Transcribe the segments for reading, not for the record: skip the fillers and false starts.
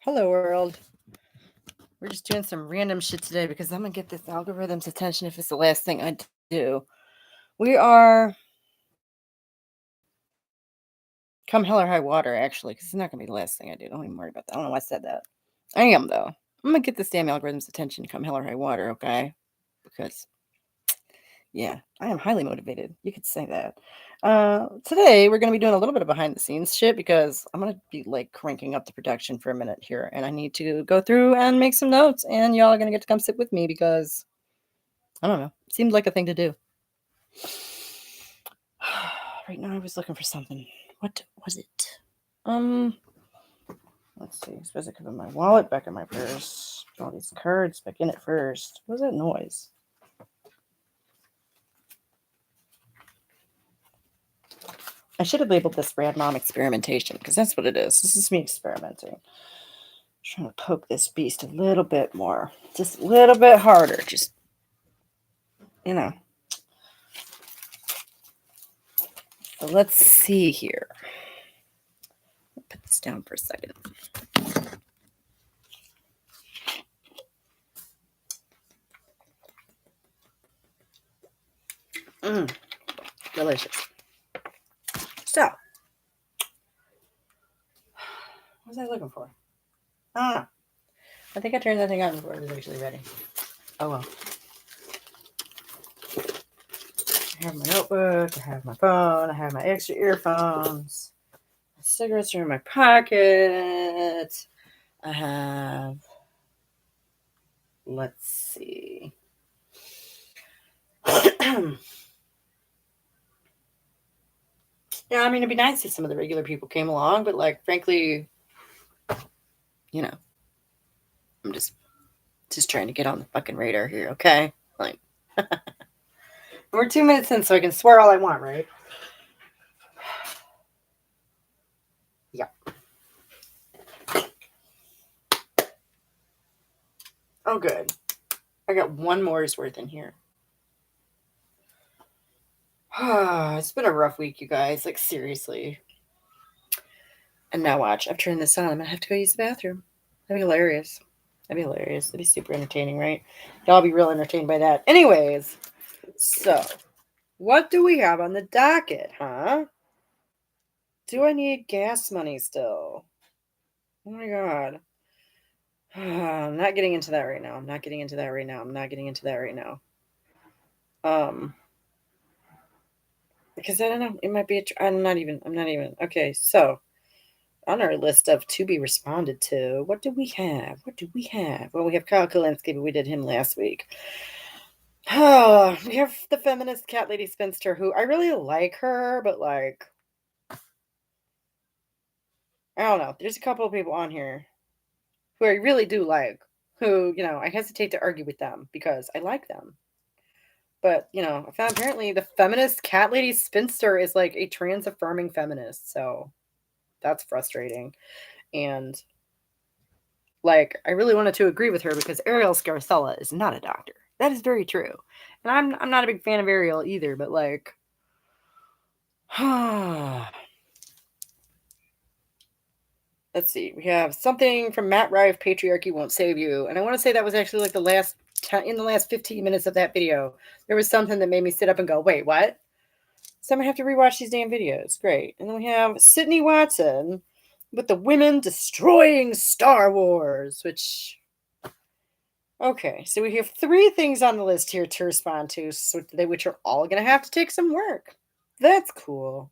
Hello, world. We're just doing some random shit today because I'm going to get this algorithm's attention if it's the last thing I do. We are come hell or high water, actually, because it's not going to be the last thing I do. Don't even worry about that. I don't know why I said that. I am, though. I'm going to get this damn algorithm's attention come hell or high water, okay? Because, yeah, I am highly motivated. You could say that. Today, we're going to be doing a little bit of behind the scenes shit because I'm going to be like cranking up the production for a minute here. And I need to go through and make some notes. And y'all are going to get to come sit with me because I don't know. It seemed like a thing to do. Right now I was looking for something. What was it? Let's see. I suppose I could put my wallet back in my purse. All these cards back in it first. What was that noise? I should have labeled this RadMom experimentation because that's what it is. This is me experimenting. Trying to poke this beast a little bit more. Just a little bit harder. Just, you know. So let's see here. I'll put this down for a second. Delicious. So, what was I looking for? I don't know. I think I turned that thing on before it was actually ready. Oh well. I have my notebook, I have my phone, I have my extra earphones. My cigarettes are in my pocket. I have, let's see. Yeah, I mean, it'd be nice if some of the regular people came along, but like, frankly, you know, I'm just trying to get on the fucking radar here, okay? Like, we're 2 minutes in, so I can swear all I want, right? Yeah. Oh, good. I got one more's worth in here. It's been a rough week, you guys. Like, seriously. And now watch. I've turned this on. I'm going to have to go use the bathroom. That'd be hilarious. That'd be super entertaining, right? Y'all be real entertained by that. Anyways, so what do we have on the docket, huh? Do I need gas money still? Oh my god. I'm not getting into that right now. Because I don't know. It might be I'm not even. Okay, so on our list of to be responded to, what do we have? Well, we have Kyle Kalinske, but we did him last week. We have the feminist cat lady spinster who I really like her, but like, I don't know. There's a couple of people on here who I really do like, who, I hesitate to argue with them because I like them. But, I found apparently the feminist cat lady spinster is like a trans affirming feminist. So that's frustrating. And like, I really wanted to agree with her because Ariel Scarcella is not a doctor. That is very true. And I'm not a big fan of Ariel either, but like, let's see. We have something from Matt Rife, Patriarchy Won't Save You. And I want to say that was actually like in the last 15 minutes of that video. There was something that made me sit up and go, wait, what? So I'm going to have to rewatch these damn videos. Great. And then we have Sydney Watson with the women destroying Star Wars, which... Okay, so we have 3 things on the list here to respond to, which are all going to have to take some work. That's cool.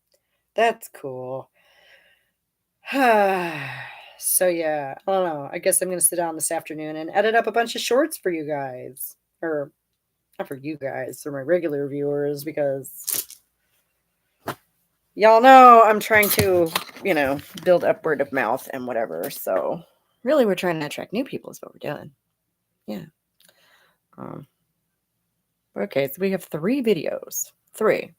So yeah, I don't know. I guess I'm going to sit down this afternoon and edit up a bunch of shorts for you guys. Or not for you guys, for my regular viewers, because y'all know I'm trying to, build up word of mouth and whatever. So really we're trying to attract new people is what we're doing. Yeah. Okay, so we have 3 videos. 3.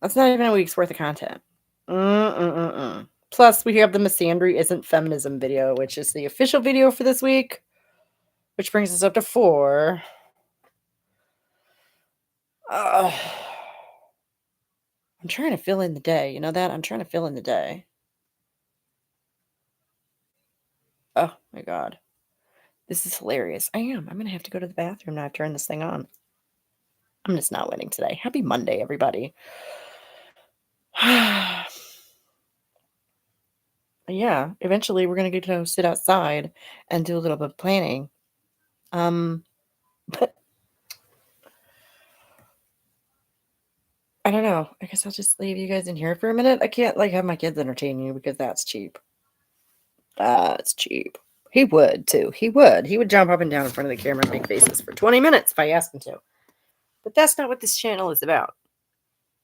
That's not even a week's worth of content. Plus, we have the Misandry Isn't Feminism video, which is the official video for this week, which brings us up to 4. I'm trying to fill in the day. You know that? I'm trying to fill in the day. Oh my God. This is hilarious. I am. I'm going to have to go to the bathroom now. I've turned this thing on. I'm just not winning today. Happy Monday, everybody. Yeah, eventually we're going to get to sit outside and do a little bit of planning. But I don't know. I guess I'll just leave you guys in here for a minute. I can't like have my kids entertain you because that's cheap. That's cheap. He would too. He would. He would jump up and down in front of the camera and make faces for 20 minutes if I asked him to. But that's not what this channel is about.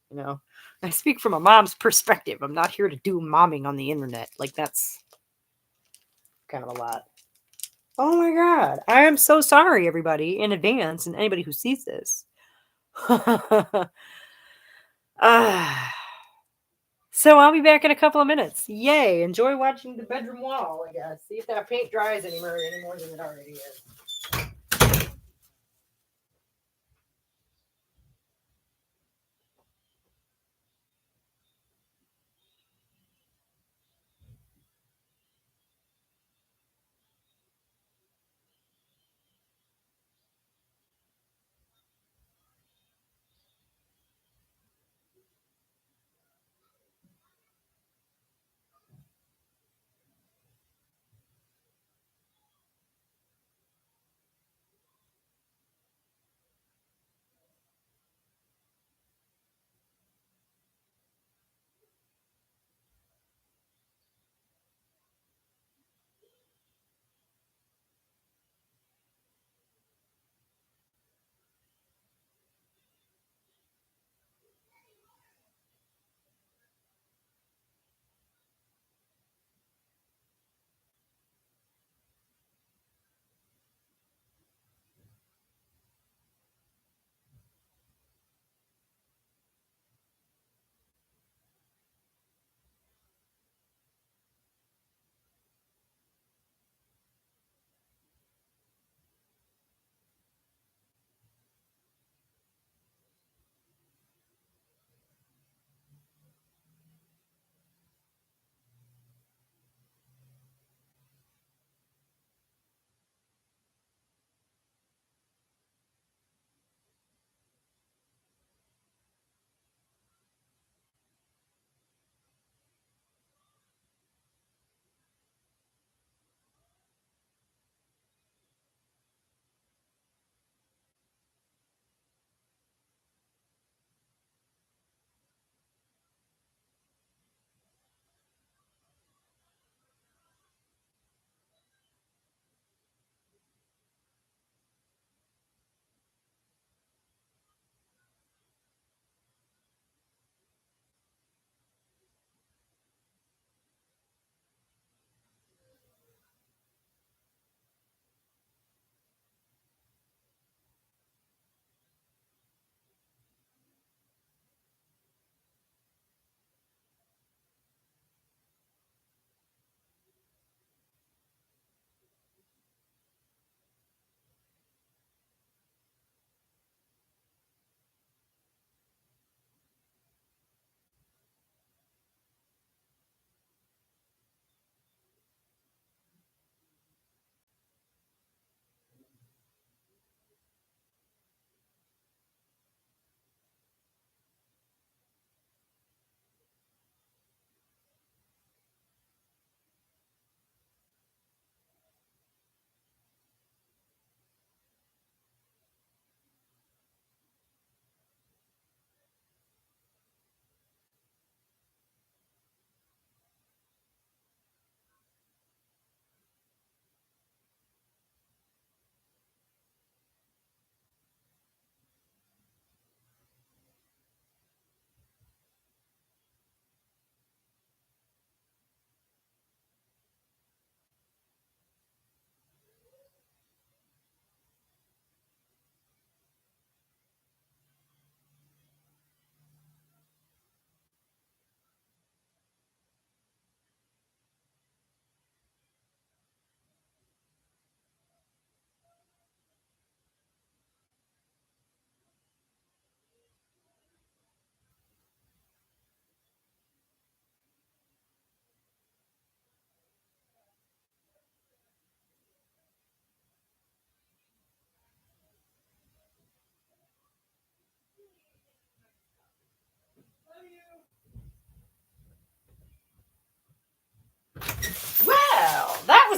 You know, I speak from a mom's perspective. I'm not here to do momming on the internet. Like, that's kind of a lot. Oh my God. I am so sorry, everybody, in advance, and anybody who sees this. Ah. So I'll be back in a couple of minutes. Yay. Enjoy watching the bedroom wall, I guess. See if that paint dries any more than it already is.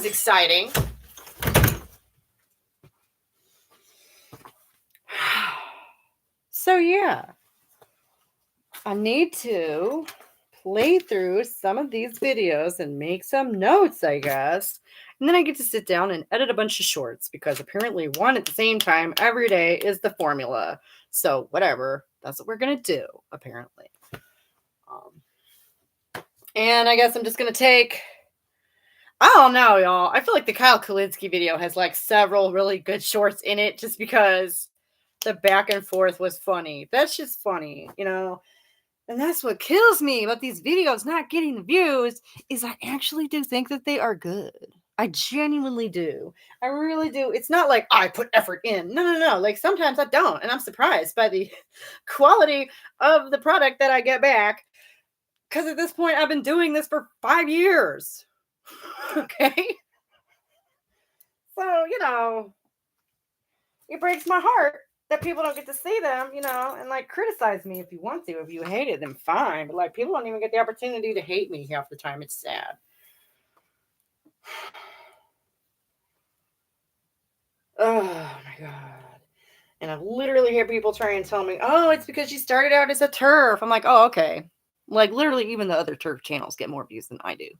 was exciting. So yeah, I need to play through some of these videos and make some notes, I guess. And then I get to sit down and edit a bunch of shorts because apparently one at the same time every day is the formula. So whatever, that's what we're going to do, apparently. And I guess I'm just going to take... I don't know, y'all. I feel like the Kyle Kalinske video has like several really good shorts in it just because the back and forth was funny. That's just funny, you know? And that's what kills me about these videos not getting the views is I actually do think that they are good. I genuinely do. I really do. It's not like I put effort in. No. Like sometimes I don't. And I'm surprised by the quality of the product that I get back. Because at this point, I've been doing this for 5 years. Okay? So, you know, it breaks my heart that people don't get to see them, you know, and like criticize me if you want to. If you hate it, then fine. But like people don't even get the opportunity to hate me half the time. It's sad. Oh my God. And I've literally heard people try and tell me, oh, it's because you started out as a turf. I'm like, oh, okay. Like literally even the other turf channels get more views than I do.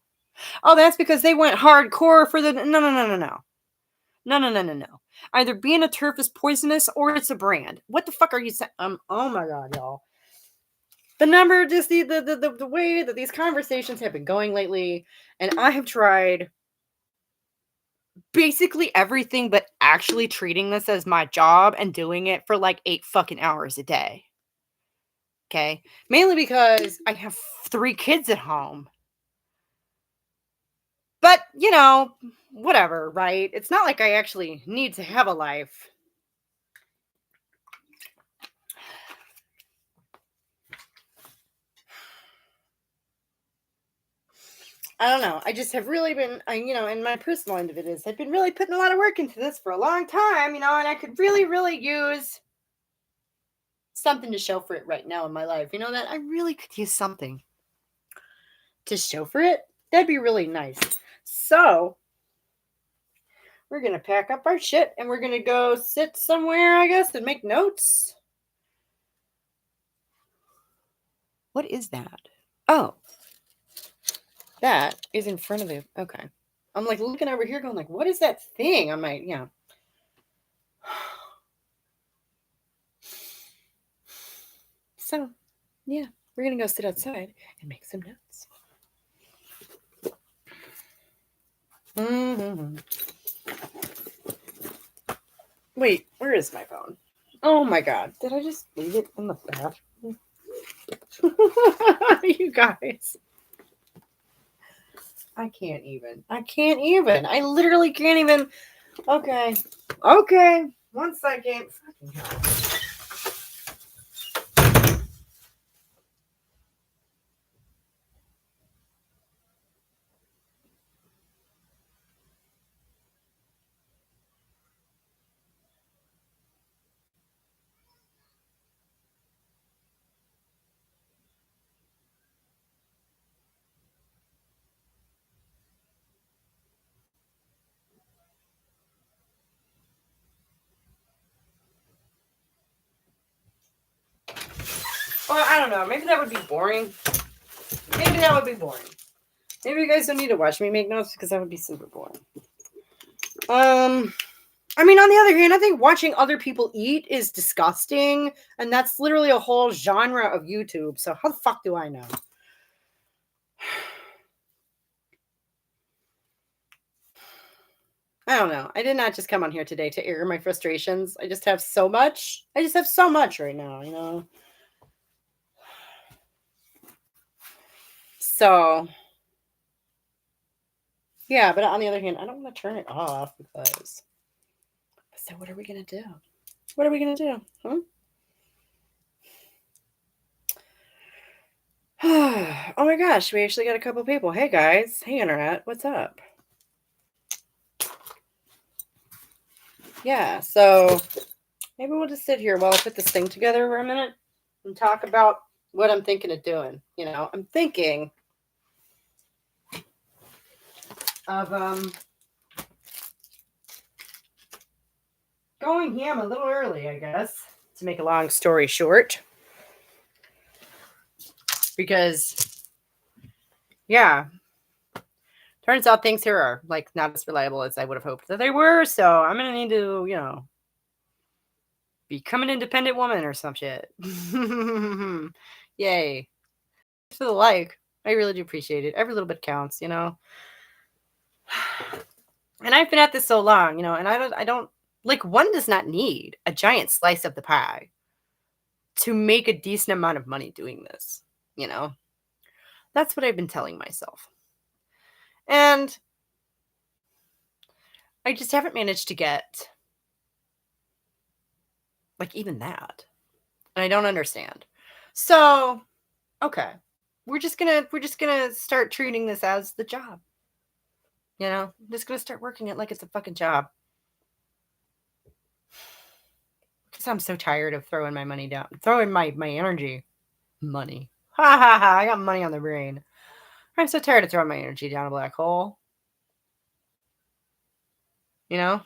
Oh, that's because they went hardcore for the... No. No. Either being a turf is poisonous or it's a brand. What the fuck are you saying? Oh my God, y'all. The number, just the way that these conversations have been going lately, and I have tried basically everything but actually treating this as my job and doing it for like 8 fucking hours a day. Okay? Mainly because I have 3 kids at home. But, you know, whatever, right? It's not like I actually need to have a life. I don't know. I just have really been, you know, in my personal end of it is, I've been really putting a lot of work into this for a long time, you know, and I could really, really use something to show for it right now in my life. You know, that I really could use something to show for it. That'd be really nice. So, we're going to pack up our shit and we're going to go sit somewhere, I guess, and make notes. What is that? Oh. That is in front of the... Okay. I'm like looking over here going like, what is that thing? I'm like, yeah. So, yeah, we're going to go sit outside and make some notes. Mm-hmm. Wait, where is my phone? Oh my God. Did I just leave it in the bathroom? You guys. I can't even. I literally can't even. Okay. 1 second. Fucking hell. Well, I don't know. Maybe that would be boring. Maybe you guys don't need to watch me make notes because that would be super boring. I mean, on the other hand, I think watching other people eat is disgusting, and that's literally a whole genre of YouTube. So how the fuck do I know? I don't know. I did not just come on here today to air my frustrations. I just have so much. Right now, you know? So, yeah, but on the other hand, I don't want to turn it off because... So what are we going to do? Huh? Oh my gosh, we actually got a couple people. Hey guys. Hey internet. What's up? Yeah, so maybe we'll just sit here while I put this thing together for a minute and talk about what I'm thinking of doing. You know, I'm thinking of going ham a little early, I guess, to make a long story short. Because, yeah, turns out things here are like not as reliable as I would have hoped that they were. So I'm gonna need to, become an independent woman or some shit. Yay. For the like. I really do appreciate it. Every little bit counts, And I've been at this so long, and I don't like one does not need a giant slice of the pie to make a decent amount of money doing this, you know? That's what I've been telling myself. And I just haven't managed to get like even that. And I don't understand. So, okay. We're just gonna start treating this as the job. I'm just gonna start working it like it's a fucking job. Because I'm so tired of throwing my money down, throwing my energy. Money. Ha ha ha. I got money on the brain. I'm so tired of throwing my energy down a black hole. You know?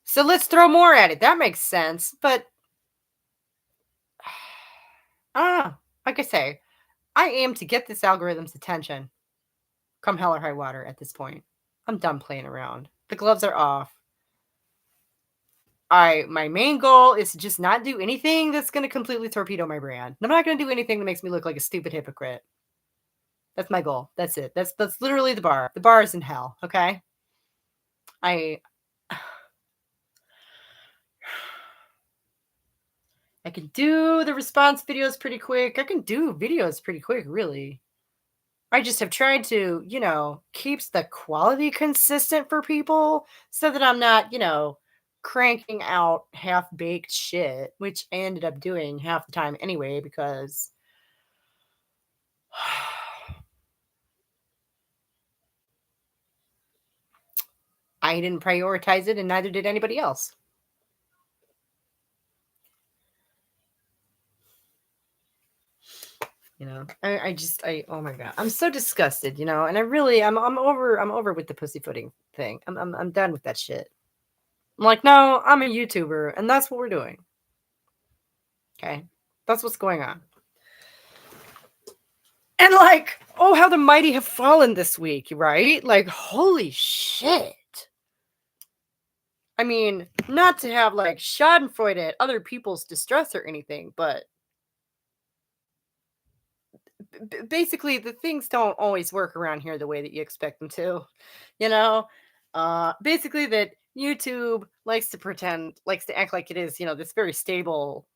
So let's throw more at it. That makes sense. But, like I say, I aim to get this algorithm's attention. Come hell or high water at this point. I'm done playing around. The gloves are off. My main goal is to just not do anything that's going to completely torpedo my brand. I'm not going to do anything that makes me look like a stupid hypocrite. That's my goal. That's it. That's literally the bar. The bar is in hell, okay? I can do the response videos pretty quick. I can do videos pretty quick, really. I just have tried to, keeps the quality consistent for people so that I'm not, cranking out half-baked shit, which I ended up doing half the time anyway because I didn't prioritize it and neither did anybody else. Oh my God, I'm so disgusted, and I'm over with the pussyfooting thing. I'm done with that shit. I'm like, no, I'm a YouTuber, and that's what we're doing. Okay, that's what's going on. And like, oh, how the mighty have fallen this week, right? Like, holy shit. I mean, not to have like schadenfreude at other people's distress or anything, but basically the things don't always work around here the way that you expect them to, basically that YouTube likes to act like it is, this very stable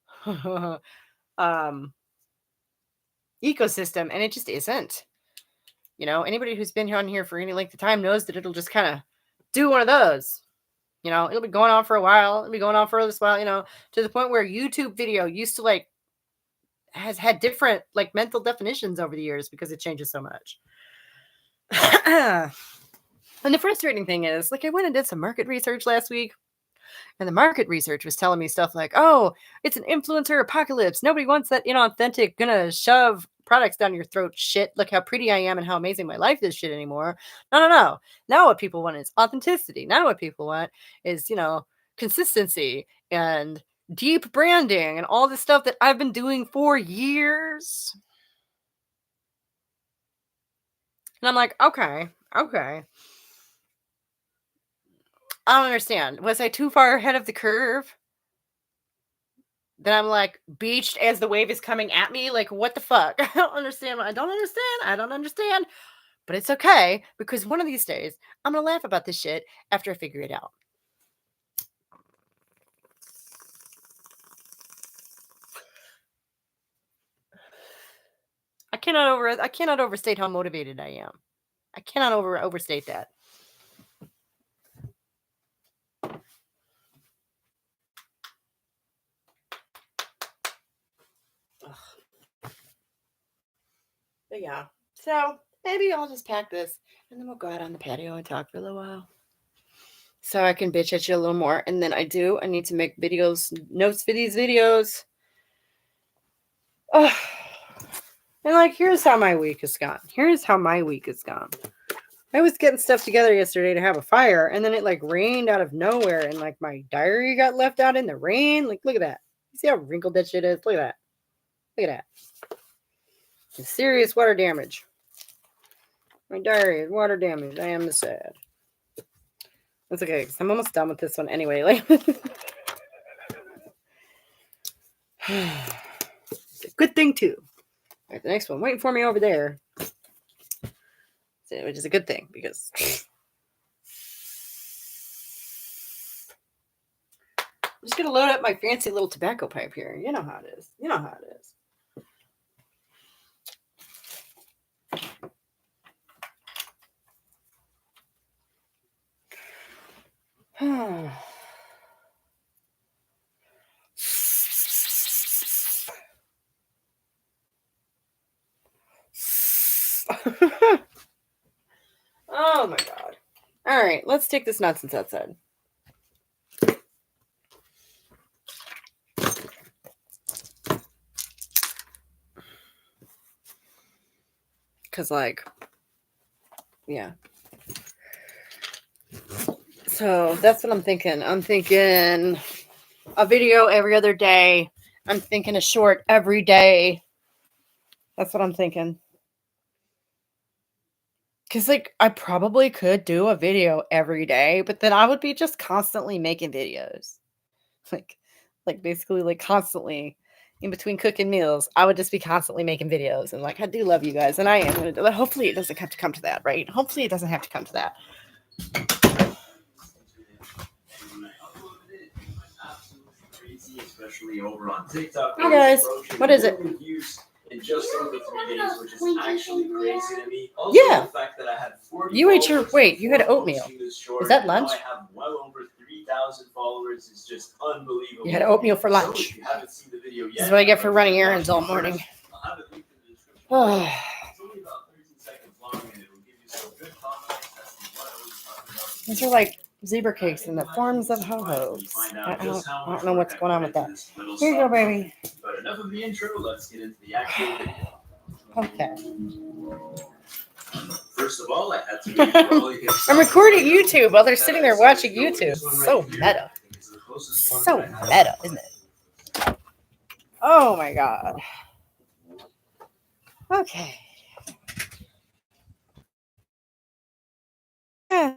ecosystem, and it just isn't. Anybody who's been on here for any length of time knows that it'll just kind of do one of those. It'll be going on for a while, it'll be going on for this while, to the point where YouTube video used to has had different mental definitions over the years because it changes so much. And the frustrating thing is, I went and did some market research last week, and the market research was telling me stuff like, oh, it's an influencer apocalypse. Nobody wants that inauthentic, gonna shove products down your throat shit. Look how pretty I am and how amazing my life is shit anymore. No. Now what people want is authenticity. Now what people want is, consistency and deep branding and all this stuff that I've been doing for years. And I'm like, okay. I don't understand. Was I too far ahead of the curve? Then I'm beached as the wave is coming at me. What the fuck? I don't understand. I don't understand. But it's okay, because one of these days I'm going to laugh about this shit after I figure it out. I cannot overstate how motivated I am. I cannot overstate that. Ugh. But yeah, so maybe I'll just pack this and then we'll go out on the patio and talk for a little while. So I can bitch at you a little more. And then I need to make notes for these videos. Oh. And here's how my week has gone. I was getting stuff together yesterday to have a fire, and then it like rained out of nowhere, and like my diary got left out in the rain. Like, look at that. You see how wrinkled that shit is? Look at that. Look at that. It's serious water damage. My diary is water damaged. I am sad. That's okay, because I'm almost done with this one anyway. Like, it's a good thing too. All right, the next one waiting for me over there, which is a good thing because I'm just gonna load up my fancy little tobacco pipe here. You know how it is. You know how it is. Oh my god. All right, let's take this nonsense outside. Because, like, yeah. So that's what I'm thinking. I'm thinking a video every other day. I'm thinking a short every day. That's what I'm thinking. Because, like, I probably could do a video every day, but then I would be just constantly making videos. Like basically, like, constantly in between cooking meals, I would just be constantly making videos. And, like, I do love you guys, and I am going to do it. Hopefully it doesn't have to come to that, right? Hopefully it doesn't have to come to that. Especially over on TikTok. Hi guys, what is it? In just over 3 days, which is actually crazy to me. Also, yeah. The fact that I had 40 you ate your wait. You had oatmeal. Is that lunch? I have well over 3,000 followers. It's just unbelievable. You had oatmeal for lunch. So if you haven't seen the video yet, this is what I get for running errands all morning. I'll have a link in the description. It's only about 13 seconds long, and it will give you some good context as to what I was talking about. These are like zebra cakes in the forms of ho-hos. I don't know what's going on with that. Here you go, baby. But enough of the intro. Let's get into the actual video. Okay. First of all, I had to I'm recording YouTube while they're sitting there watching YouTube. So meta. So meta, isn't it? Oh my god. Okay. Yeah.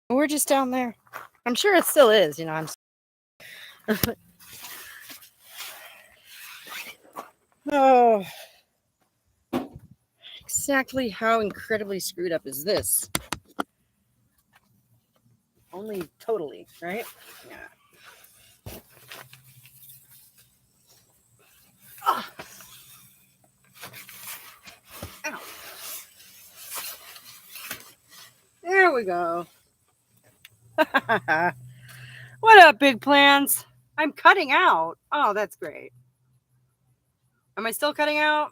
We're just down there. I'm sure it still is, you know. Oh. Exactly how incredibly screwed up is this? Only totally, right? Yeah. Oh. Ow. There we go. What up, big plans? I'm cutting out. Oh, that's great. Am I still cutting out?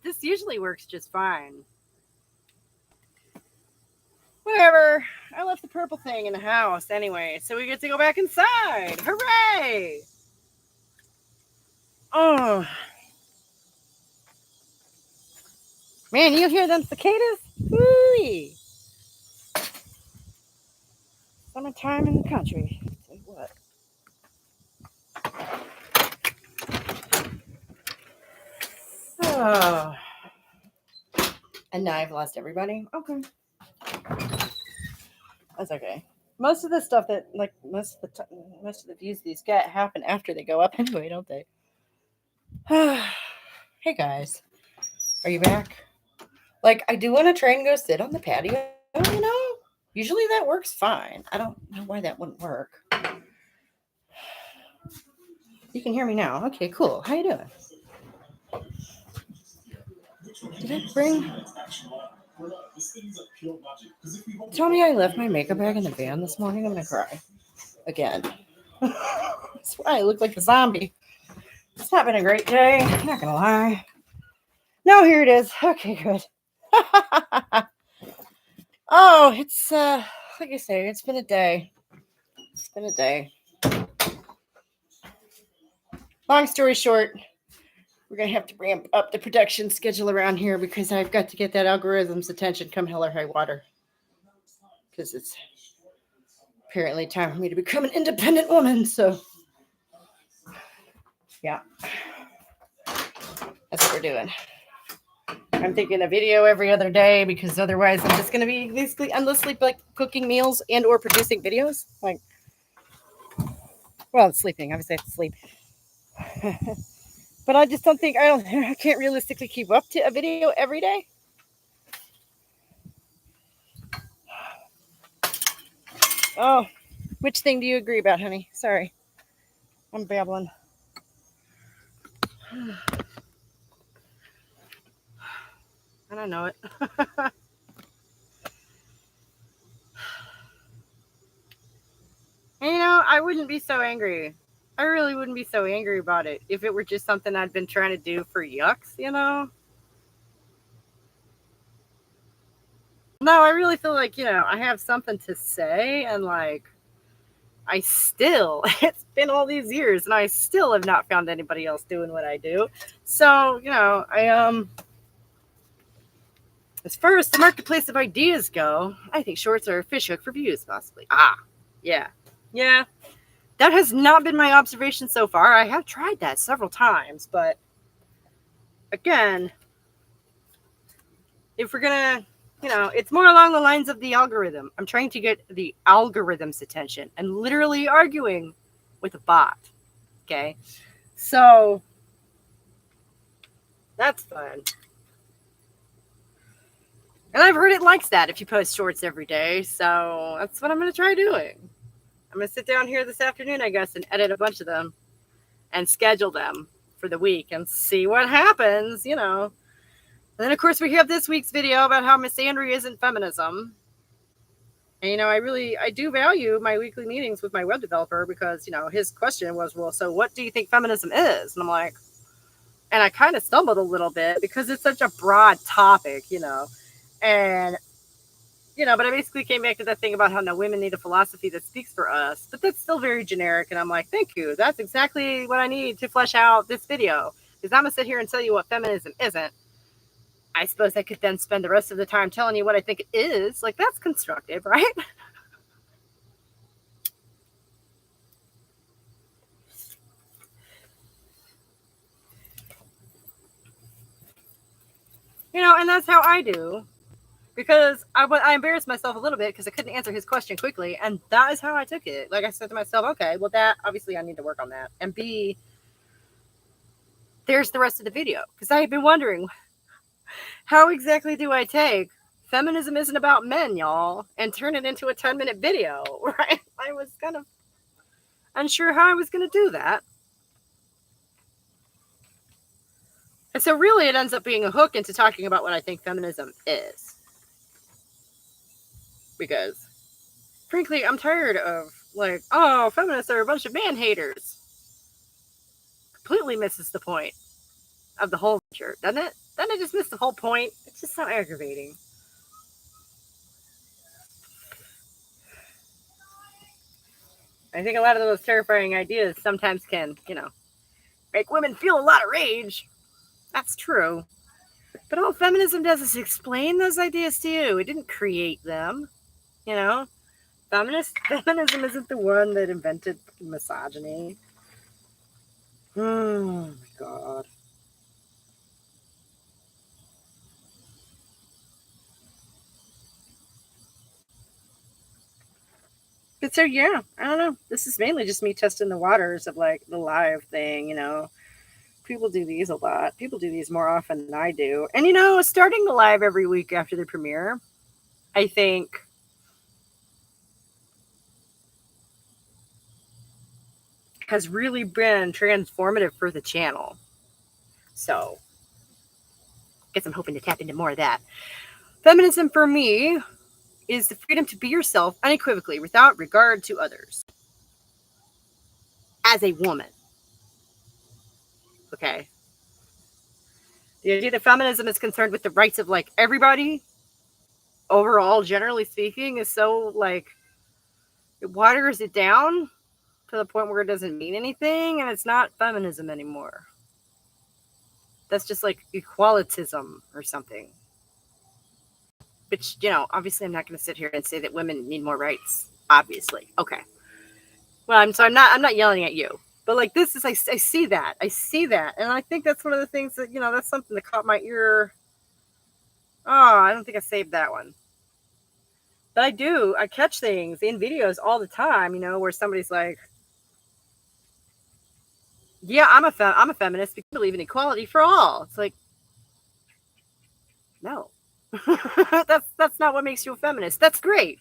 This usually works just fine. Whatever. I left the purple thing in the house anyway, so we get to go back inside. Hooray! Oh. Man, you hear them cicadas? Woo-wee. Summertime in the country. Tell you what. Oh. And now I've lost everybody? Okay. That's okay. Most of the stuff that, like, most of the views these get happen after they go up anyway, don't they? Hey, guys. Are you back? Like, I do want to try and go sit on the patio, you know? Usually that works fine. I don't know why that wouldn't work. You can hear me now. Okay, cool. How you doing? Did I bring... Tell me I left my makeup bag in the van this morning. I'm going to cry. Again. That's why I look like a zombie. It's not been a great day. I'm not going to lie. No, here it is. Okay, good. Oh, it's like I say, it's been a day. It's been a day. Long story short, we're going to have to ramp up the production schedule around here because I've got to get that algorithm's attention come hell or high water. Because it's apparently time for me to become an independent woman. So, yeah, that's what we're doing. I'm thinking a video every other day because otherwise I'm just going to be basically endlessly like cooking meals and or producing videos. Like, well, sleeping. Obviously, I have to sleep. But I just don't think I can't realistically keep up to a video every day. Oh, which thing do you agree about, honey? Sorry, I'm babbling. I don't know it. And, I wouldn't be so angry. I really wouldn't be so angry about it if it were just something I'd been trying to do for yucks, No, I really feel like, I have something to say and like it's been all these years and I still have not found anybody else doing what I do. So, as far as the marketplace of ideas go, I think shorts are a fish hook for views, possibly. Yeah. That has not been my observation so far. I have tried that several times, but again, if we're gonna, it's more along the lines of the algorithm. I'm trying to get the algorithm's attention and literally arguing with a bot. Okay. So that's fun. And I've heard it likes that if you post shorts every day. So that's what I'm going to try doing. I'm going to sit down here this afternoon, I guess, and edit a bunch of them and schedule them for the week and see what happens, And then, of course, we have this week's video about how misandry isn't feminism. And, I do value my weekly meetings with my web developer because, his question was, well, so what do you think feminism is? And I'm like, and I kind of stumbled a little bit because it's such a broad topic, and, but I basically came back to that thing about how no women need a philosophy that speaks for us, but that's still very generic. And I'm like, thank you. That's exactly what I need to flesh out this video because I'm going to sit here and tell you what feminism isn't. I suppose I could then spend the rest of the time telling you what I think it is. Like, that's constructive, right? And that's how I do. Because I embarrassed myself a little bit because I couldn't answer his question quickly. And that is how I took it. Like, I said to myself, okay, well, that, obviously, I need to work on that. And B, there's the rest of the video. Because I have been wondering, how exactly do I take feminism isn't about men, y'all, and turn it into a 10-minute video, right? I was kind of unsure how I was going to do that. And so really it ends up being a hook into talking about what I think feminism is. Because, frankly, I'm tired of, like, oh, feminists are a bunch of man haters. Completely misses the point of the whole picture, doesn't it? Doesn't it just miss the whole point? It's just so aggravating. I think a lot of those terrifying ideas sometimes can, make women feel a lot of rage. That's true. But all feminism does is explain those ideas to you. It didn't create them, Feminism isn't the one that invented misogyny. Oh, my God. But so, yeah, I don't know. This is mainly just me testing the waters of, like, the live thing, People do these a lot. People do these more often than I do. And, starting the live every week after the premiere, I think has really been transformative for the channel. So, guess I'm hoping to tap into more of that. Feminism for me is the freedom to be yourself unequivocally without regard to others. As a woman. Okay. The idea that feminism is concerned with the rights of, like, everybody overall, generally speaking, is so like it waters it down to the point where it doesn't mean anything, and it's not feminism anymore. That's just like equalitism or something. Which, obviously I'm not going to sit here and say that women need more rights. Obviously. Okay. Well, I'm not yelling at you. But like this is I see that. I see that. And I think that's one of the things that, that's something that caught my ear. Oh, I don't think I saved that one. But I do. I catch things in videos all the time, where somebody's like, "Yeah, I'm a feminist because I believe in equality for all." It's like, no. that's not what makes you a feminist. That's great.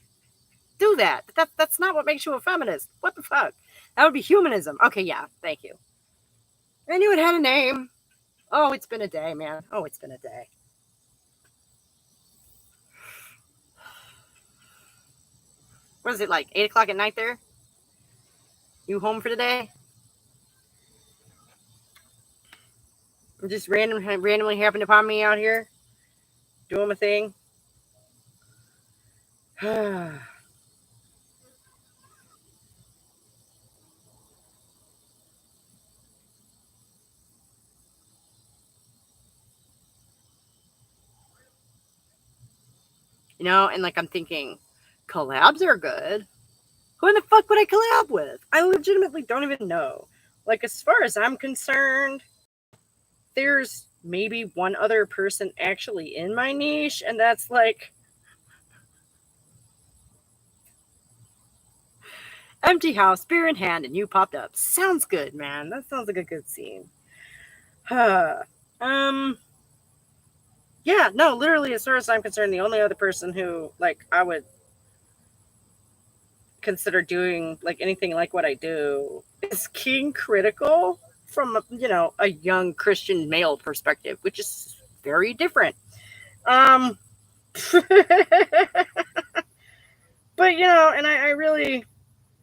Do that. That's not what makes you a feminist. What the fuck? That would be humanism. Okay, yeah, thank you. I knew it had a name. Oh, it's been a day, man. Oh, it's been a day. What is it, like 8 o'clock at night there? You home for the day? Just randomly happened upon me out here doing my thing. And like I'm thinking, collabs are good. Who in the fuck would I collab with? I legitimately don't even know. Like, as far as I'm concerned, there's maybe one other person actually in my niche, and that's like empty house, beer in hand, and you popped up. Sounds good, man. That sounds like a good scene. Yeah, no, literally, as far as I'm concerned, the only other person who like I would consider doing like anything like what I do is King Critical from a young Christian male perspective, which is very different. But and I really,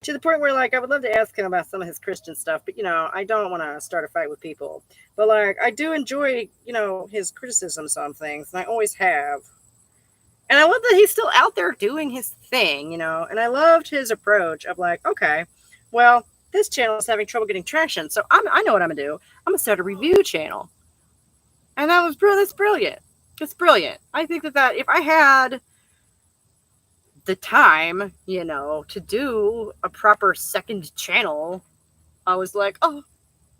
to the point where like I would love to ask him about some of his Christian stuff, but I don't want to start a fight with people. But like I do enjoy his criticisms on things, and I always have. And I love that he's still out there doing his thing, and I loved his approach of like, okay, well, this channel is having trouble getting traction, so I know what I'm gonna do. I'm gonna start a review channel, and that's brilliant. It's brilliant. I think that if I had the time, to do a proper second channel, I was like, oh,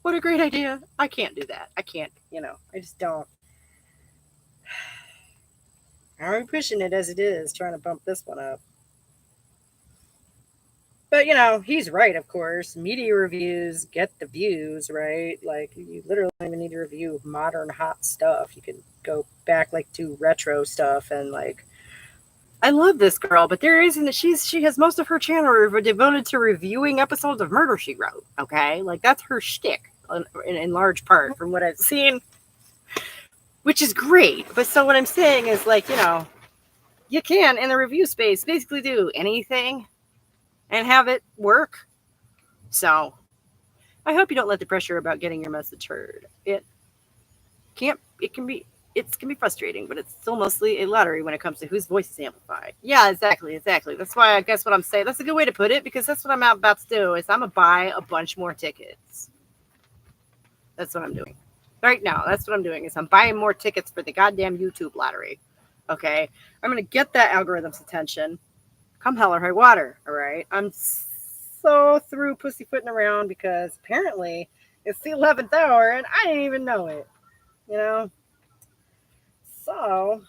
what a great idea. I can't do that. I can't, I just don't. I'm pushing it as it is, trying to bump this one up. But, he's right, of course. Media reviews get the views, right? Like, you literally don't even need to review modern hot stuff. You can go back, like, to retro stuff and, like, I love this girl, but there isn't. She has most of her channel devoted to reviewing episodes of Murder, She Wrote. Okay, like that's her shtick in large part from what I've seen, which is great. But so what I'm saying is like you can in the review space basically do anything and have it work. So I hope you don't let the pressure about getting your message heard. It can be frustrating, but it's still mostly a lottery when it comes to whose voice is amplified. Yeah, exactly. That's why I guess what I'm saying, that's a good way to put it, because that's what I'm about to do, is I'm going to buy a bunch more tickets. That's what I'm doing. Right now, that's what I'm doing, is I'm buying more tickets for the goddamn YouTube lottery. Okay? I'm going to get that algorithm's attention. Come hell or high water, all right? I'm so through pussyfooting around because apparently it's the 11th hour and I didn't even know it. So,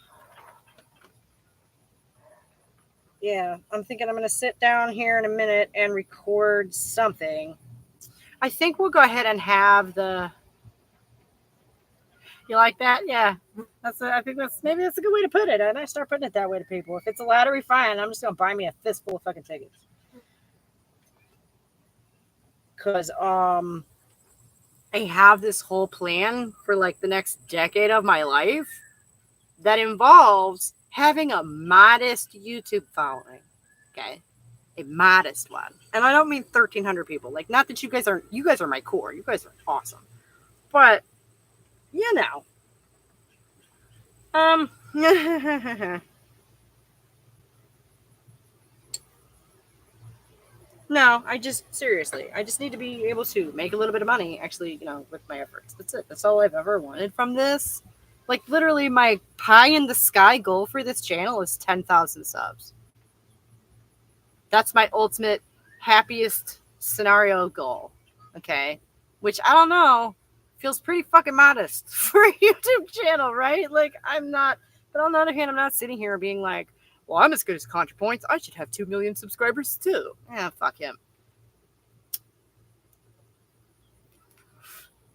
yeah, I'm thinking I'm going to sit down here in a minute and record something. I think we'll go ahead and have the... You like that? Yeah. I think maybe that's a good way to put it. And I start putting it that way to people. If it's a lottery, fine. I'm just going to buy me a fistful of fucking tickets. Because, I have this whole plan for like the next decade of my life that involves having a modest YouTube following. Okay. A modest one. And I don't mean 1,300 people. Like, not that you guys are my core. You guys are awesome. But, No, I just seriously, I just need to be able to make a little bit of money, actually, with my efforts. That's it. That's all I've ever wanted from this. Like literally, my pie in the sky goal for this channel is 10,000 subs. That's my ultimate happiest scenario goal. Okay, which I don't know, feels pretty fucking modest for a YouTube channel, right? Like I'm not, but on the other hand, I'm not sitting here being like, well, I'm as good as ContraPoints. I should have 2 million subscribers too. Yeah, fuck him.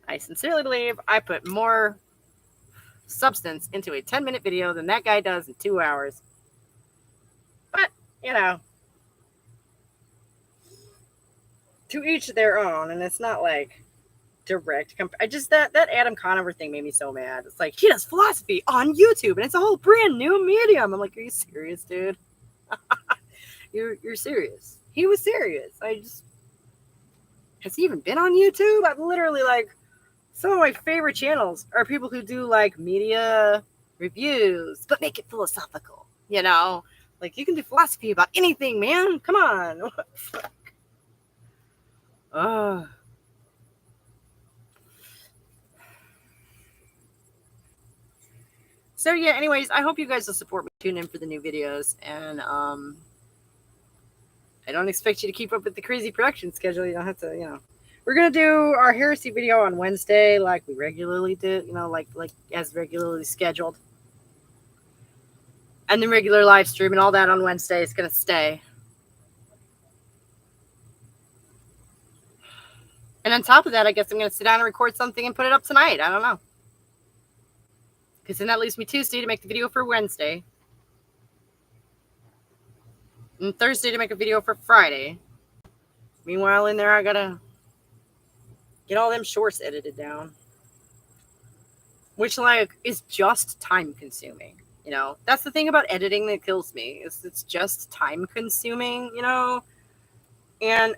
I sincerely believe I put more substance into a 10-minute video than that guy does in 2 hours. But, to each their own, and it's not like direct. I just that Adam Conover thing made me so mad. It's like he does philosophy on YouTube, and it's a whole brand new medium. I'm like, are you serious, dude? You're serious. He was serious. Has he even been on YouTube? I'm literally like, some of my favorite channels are people who do like media reviews, but make it philosophical. Like you can do philosophy about anything, man. Come on. So yeah, anyways, I hope you guys will support me, tune in for the new videos, and I don't expect you to keep up with the crazy production schedule. You don't have to, We're gonna do our heresy video on Wednesday, like we regularly did, like as regularly scheduled. And the regular live stream and all that on Wednesday is gonna stay. And on top of that, I guess I'm gonna sit down and record something and put it up tonight. I don't know. Because then that leaves me Tuesday to make the video for Wednesday. And Thursday to make a video for Friday. Meanwhile, in there, I gotta get all them shorts edited down. Which, like, is just time consuming. That's the thing about editing that kills me, is it's just time consuming, And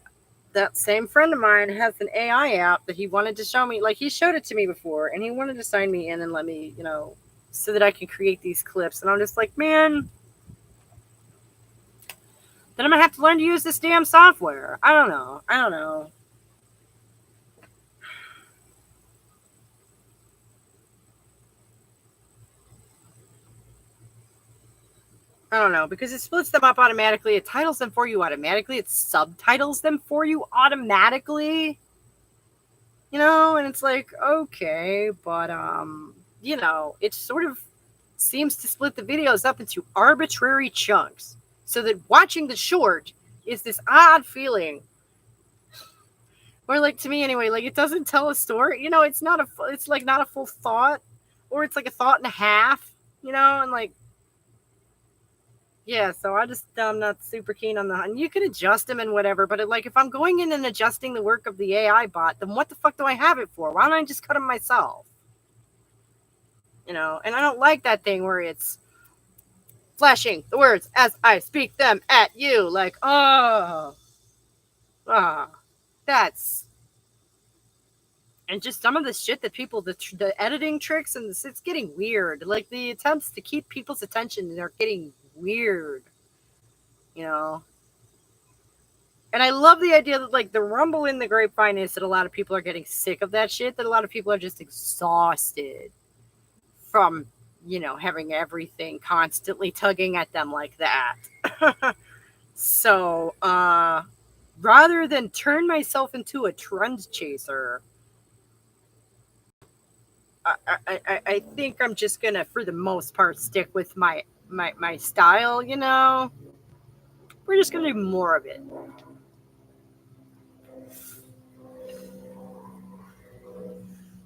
that same friend of mine has an AI app that he wanted to show me. Like, he showed it to me before, and he wanted to sign me in and let me, so that I can create these clips. And I'm just like, man, then I'm going to have to learn to use this damn software. I don't know. I don't know, because it splits them up automatically. It titles them for you automatically. It subtitles them for you automatically. And it's like, okay, but, it sort of seems to split the videos up into arbitrary chunks so that watching the short is this odd feeling. Or like, to me anyway, like it doesn't tell a story. It's like not a full thought, or it's like a thought and a half, and like, yeah, so I'm not super keen on that. And you can adjust them and whatever, but if I'm going in and adjusting the work of the AI bot, then what the fuck do I have it for? Why don't I just cut them myself? And I don't like that thing where it's flashing the words as I speak them at you. Like, that's... And just some of the shit that people, the editing tricks, and it's getting weird. Like, the attempts to keep people's attention are getting weird. And I love the idea that, like, the rumble in the grapevine is that a lot of people are getting sick of that shit, that a lot of people are just exhausted from, having everything constantly tugging at them like that. So, rather than turn myself into a trend chaser, I think I'm just gonna, for the most part, stick with my style. We're just gonna do more of it.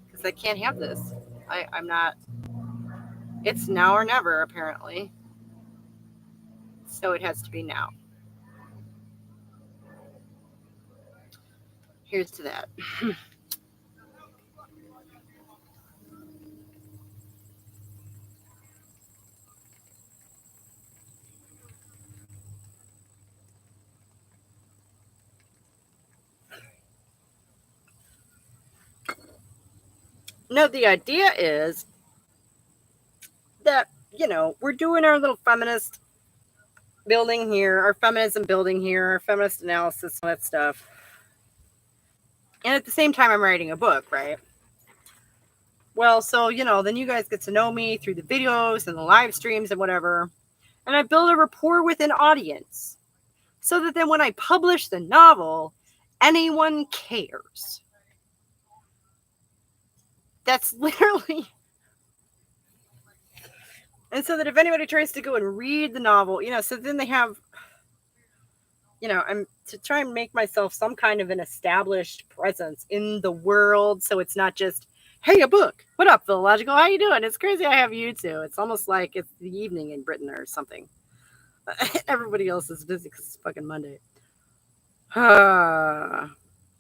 Because I can't have this. I'm not. It's now or never, apparently. So it has to be now. Here's to that. No, the idea is that, we're doing our little feminist building here, our feminism building here, our feminist analysis, all that stuff. And at the same time, I'm writing a book, right? Well, so, then you guys get to know me through the videos and the live streams and whatever. And I build a rapport with an audience so that then when I publish the novel, anyone cares. That's literally. And so that if anybody tries to go and read the novel, so then they have, I'm to try and make myself some kind of an established presence in the world. So it's not just, hey, a book. What up, Philological? How you doing? It's crazy I have you too. It's almost like it's the evening in Britain or something. Everybody else is busy because it's fucking Monday. Yeah,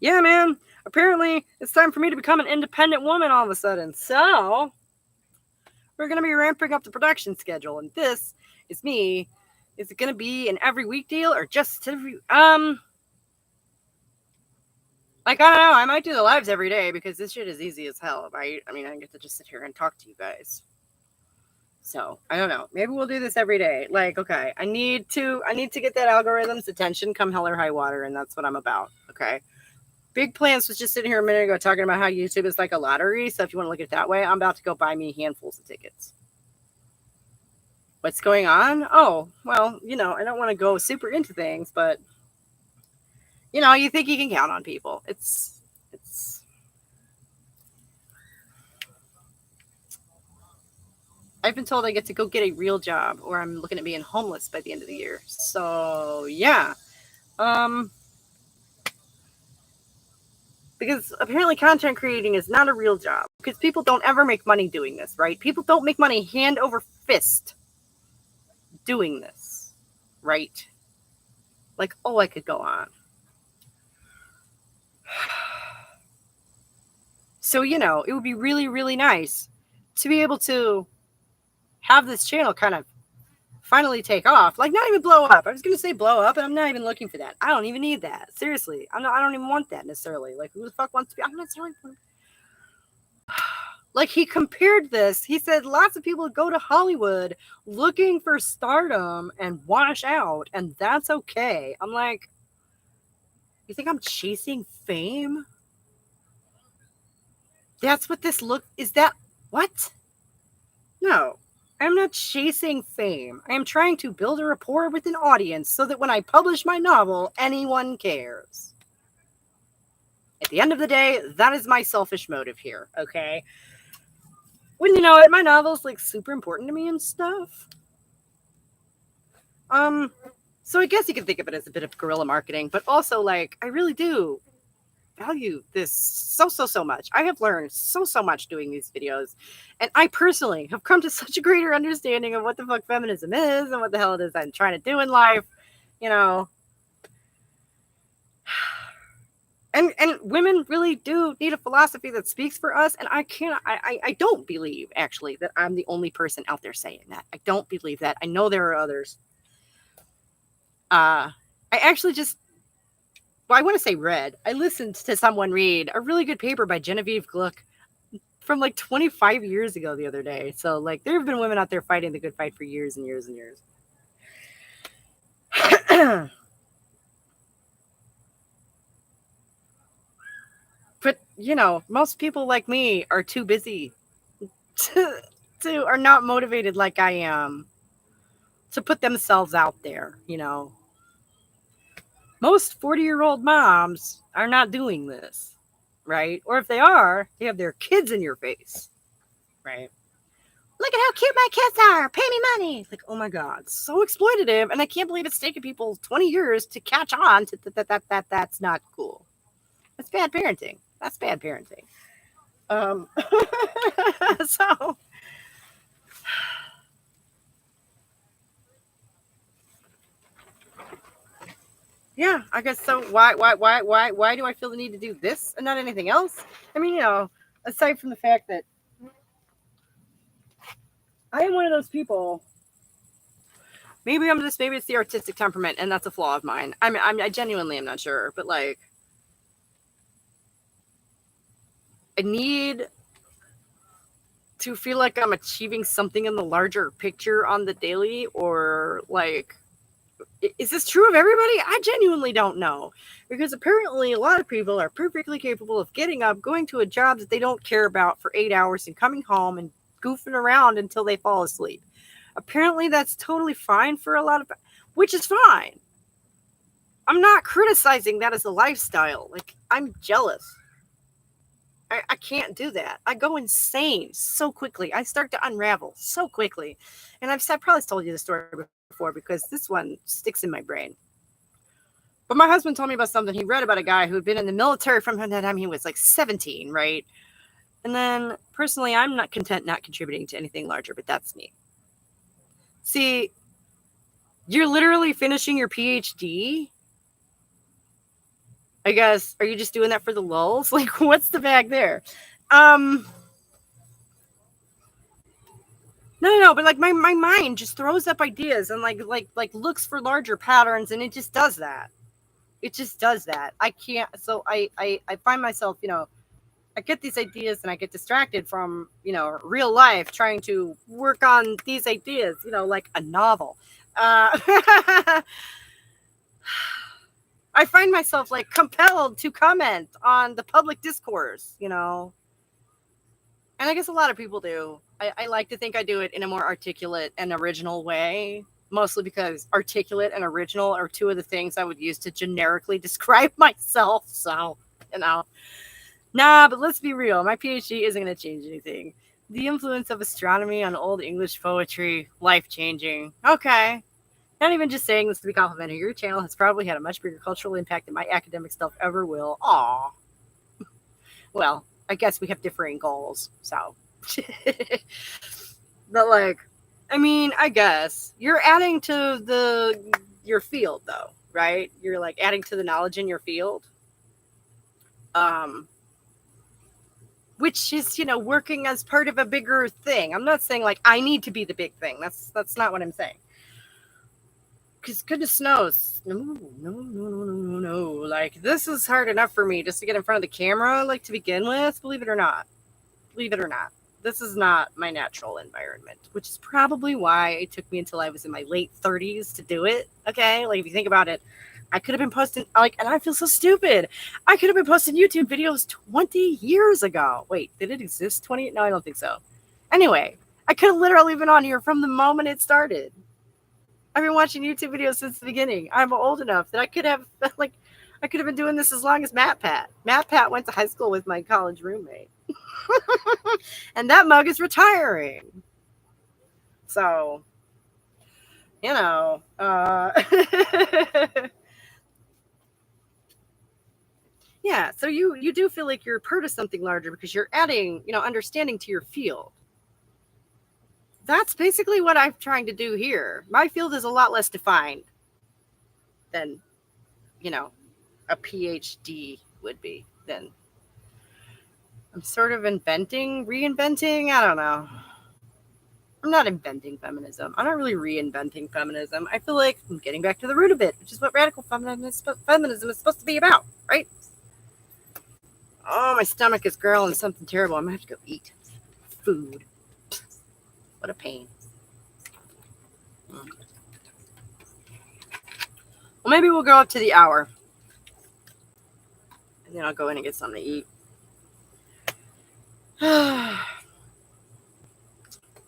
man. Apparently, it's time for me to become an independent woman all of a sudden. So, we're going to be ramping up the production schedule. And this is me. Is it going to be an every week deal or just every... Like, I don't know. I might do the lives every day because this shit is easy as hell, right? I mean, I get to just sit here and talk to you guys. So, I don't know. Maybe we'll do this every day. Like, okay, I need to get that algorithm's attention come hell or high water, and that's what I'm about, okay? Big Plans was just sitting here a minute ago talking about how YouTube is like a lottery, so if you want to look at it that way, I'm about to go buy me handfuls of tickets. What's going on? Oh, well, I don't want to go super into things, but, you think you can count on people. It's I've been told I get to go get a real job, or I'm looking at being homeless by the end of the year. So, yeah. Because apparently content creating is not a real job. Because people don't ever make money doing this, right? People don't make money hand over fist doing this, right? Like, I could go on. So, it would be really, really nice to be able to have this channel kind of finally take off. Like, not even blow up. I was going to say blow up, and I'm not even looking for that. I don't even need that. Seriously. I don't even want that necessarily. Like, who the fuck wants to be? I'm not necessarily. Like, he compared this. He said lots of people go to Hollywood looking for stardom and wash out, and that's okay. I'm like, you think I'm chasing fame? That's what this look is. That what? No, I'm not chasing fame. I am trying to build a rapport with an audience so that when I publish my novel, anyone cares. At the end of the day, that is my selfish motive here, okay? When my novel's like super important to me and stuff. So I guess you can think of it as a bit of guerrilla marketing, but also like I really do value this so much. I have learned so much doing these videos, and I personally have come to such a greater understanding of what the fuck feminism is and what the hell it is I'm trying to do in life, and women really do need a philosophy that speaks for us, and I don't believe actually that I'm the only person out there saying that. I don't believe that. I know there are others. I actually just I want to say read. I listened to someone read a really good paper by Genevieve Gluck from like 25 years ago the other day. So like there have been women out there fighting the good fight for years and years and years. But most people like me are too busy to are not motivated like I am to put themselves out there, Most 40-year-old moms are not doing this, right? Or if they are, they have their kids in your face, right? Look at how cute my kids are. Pay me money. Like, oh my God, so exploitative. And I can't believe it's taken people 20 years to catch on to that's not cool. That's bad parenting. That's bad parenting. So yeah, I guess so. Why do I feel the need to do this and not anything else? I mean, aside from the fact that I am one of those people. Maybe it's the artistic temperament, and that's a flaw of mine. I genuinely am not sure, but like, I need to feel like I'm achieving something in the larger picture on the daily, or like Is this true of everybody? I genuinely don't know. Because apparently a lot of people are perfectly capable of getting up, going to a job that they don't care about for 8 hours and coming home and goofing around until they fall asleep. Apparently that's totally fine for a lot of, which is fine. I'm not criticizing that as a lifestyle. Like, I'm jealous. I can't do that. I go insane so quickly. I start to unravel so quickly. And I probably told you the story before because this one sticks in my brain. But my husband told me about something. He read about a guy who had been in the military from the time he was like 17, right? And then personally, I'm not content not contributing to anything larger, but that's me. See, you're literally finishing your PhD. I guess, are you just doing that for the lulz? Like, what's the bag there? No, but like my mind just throws up ideas and like looks for larger patterns, and it just does that. It just does that. I can't. So I find myself, I get these ideas and I get distracted from, real life, trying to work on these ideas, like a novel. I find myself like compelled to comment on the public discourse, and I guess a lot of people do. I like to think I do it in a more articulate and original way, mostly because articulate and original are two of the things I would use to generically describe myself. So, nah, but let's be real. My PhD isn't going to change anything. The influence of astronomy on Old English poetry, life-changing. Okay. Not even just saying this to be complimentary. Your channel has probably had a much bigger cultural impact than my academic stuff ever will. Aw. Well, I guess we have differing goals, so. But like, I mean, I guess you're adding to your field though, right? You're like adding to the knowledge in your field. Which is, working as part of a bigger thing. I'm not saying like I need to be the big thing. That's not what I'm saying. Because goodness knows, no. Like, this is hard enough for me just to get in front of the camera, like, to begin with. Believe it or not. This is not my natural environment, which is probably why it took me until I was in my late 30s to do it. Okay, like, if you think about it, I could have been posting, like, and I feel so stupid. I could have been posting YouTube videos 20 years ago. Wait, did it exist 20? No, I don't think so. Anyway, I could have literally been on here from the moment it started. I've been watching YouTube videos since the beginning. I'm old enough that I could have been doing this as long as Matt Pat. Matt Pat went to high school with my college roommate. And that mug is retiring. So, yeah, so you do feel like you're part of something larger because you're adding, understanding to your field. That's basically what I'm trying to do here. My field is a lot less defined than, a PhD would be. Then I'm sort of reinventing. I don't know. I'm not inventing feminism. I'm not really reinventing feminism. I feel like I'm getting back to the root of it, which is what radical feminism is supposed to be about, right? Oh, my stomach is growling something terrible. I'm going to have to go eat food. What a pain. Well, maybe we'll go up to the hour. And then I'll go in and get something to eat.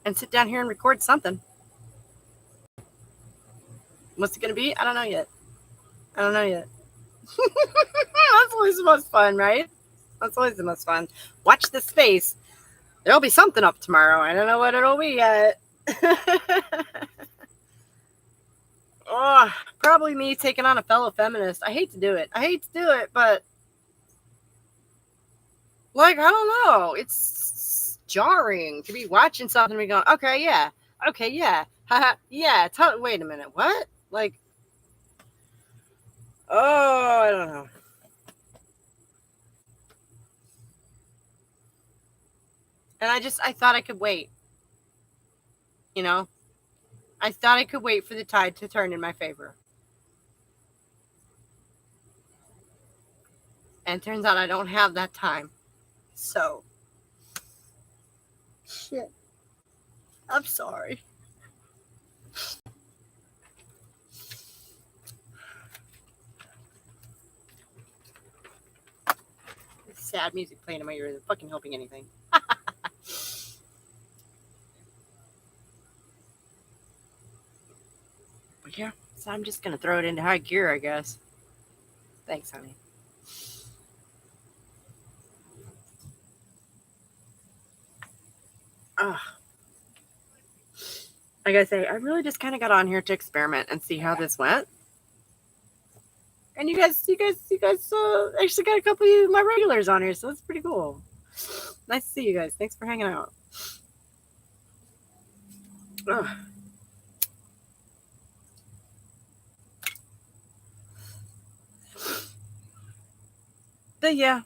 And sit down here and record something. What's it going to be? I don't know yet. That's always the most fun, right? That's always the most fun. Watch the space. There'll be something up tomorrow. I don't know what it'll be yet. Oh, probably me taking on a fellow feminist. I hate to do it, but like, I don't know. It's jarring to be watching something and be going, okay, yeah, yeah. Wait a minute, what? Like, oh, I don't know. And I thought I could wait. I thought I could wait for the tide to turn in my favor. And it turns out I don't have that time. So, shit. I'm sorry. sad music playing in my ear isn't fucking helping anything. But yeah, so I'm just gonna throw it into high gear, I guess. Thanks, honey. Like I say, I really just kind of got on here to experiment and see how this went. And you guys actually got a couple of my regulars on here, so that's pretty cool. Nice to see you guys. Thanks for hanging out. Ugh. But yeah,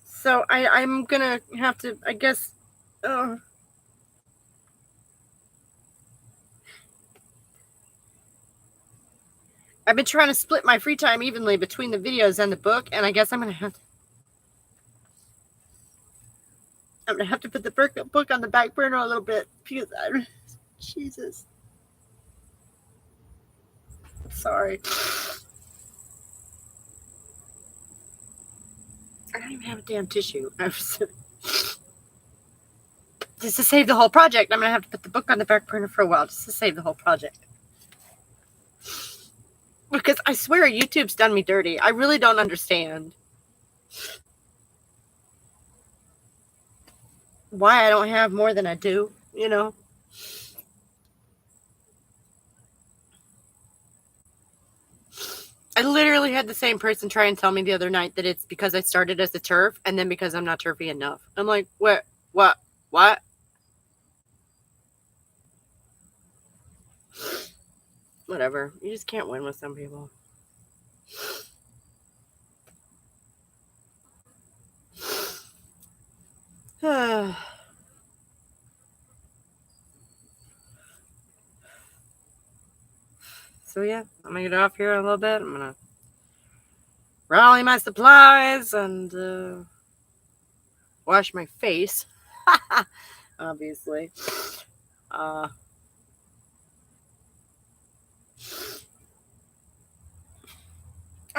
so I'm gonna have to, I guess. I've been trying to split my free time evenly between the videos and the book, and I guess I'm gonna have to put the book on the back burner a little bit because Jesus. Sorry. I don't even have a damn tissue. Just to save the whole project, I'm gonna have to put the book on the back burner for a while just to save the whole project. Because I swear YouTube's done me dirty. I really don't understand why I don't have more than I do, you know? I literally had the same person try and tell me the other night that it's because I started as a TERF and then because I'm not TERFy enough. I'm like, what? Whatever. You just can't win with some people. So yeah, I'm gonna get off here a little bit. I'm gonna rally my supplies and wash my face. Obviously. I